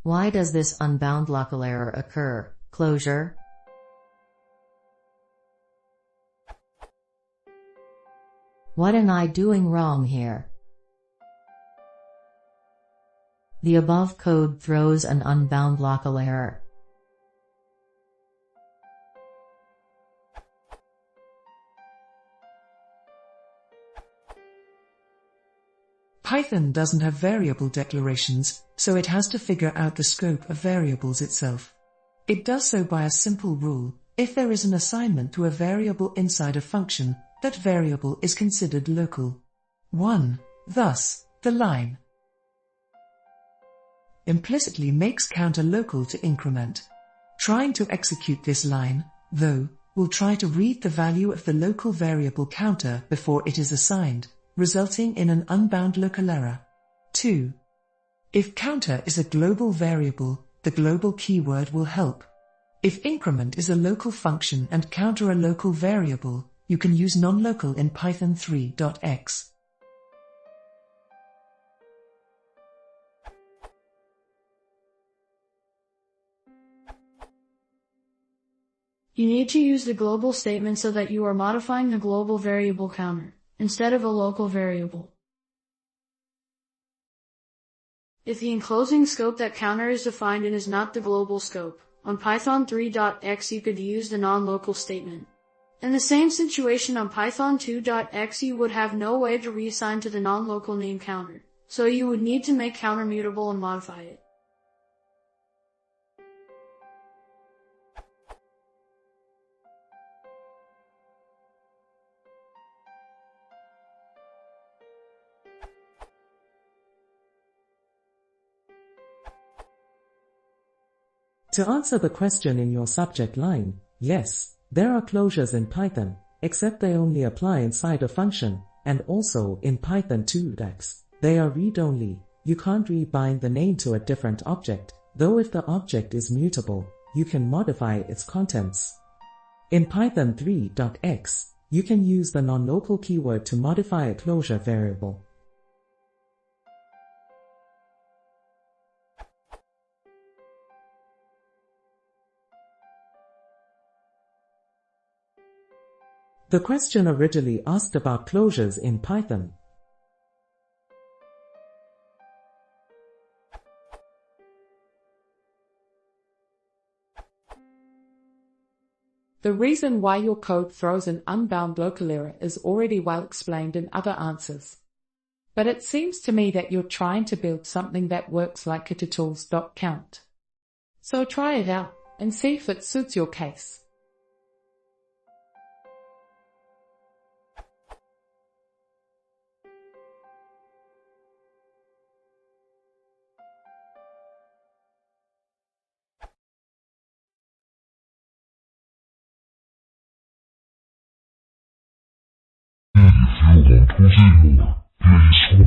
Why does this unbound local error occur? Closure. What am I doing wrong here? The above code throws an unbound local error. Python doesn't have variable declarations, so it has to figure out the scope of variables itself. It does so by a simple rule: if there is an assignment to a variable inside a function, that variable is considered local. 1. Thus, the line implicitly makes counter local to increment. Trying to execute this line, though, will try to read the value of the local variable counter before it is assigned, resulting in an unbound local error. 2. If counter is a global variable, the global keyword will help. If increment is a local function and counter a local variable, you can use nonlocal in Python 3.x. You need to use the global statement so that you are modifying the global variable counter, instead of a local variable. If the enclosing scope that counter is defined in is not the global scope, on Python 3.x you could use the non-local statement. In the same situation on Python 2.x you would have no way to reassign to the non-local name counter, so you would need to make counter mutable and modify it. To answer the question in your subject line, yes, there are closures in Python, except they only apply inside a function, and also in Python 2.x. They are read-only. You can't rebind the name to a different object, though if the object is mutable, you can modify its contents. In Python 3.x, you can use the non-local keyword to modify a closure variable. The question originally asked about closures in Python. The reason why your code throws an unbound local error is already well explained in other answers. But it seems to me that you're trying to build something that works like itutils.count. So try it out and see if it suits your case. If you want to see more, please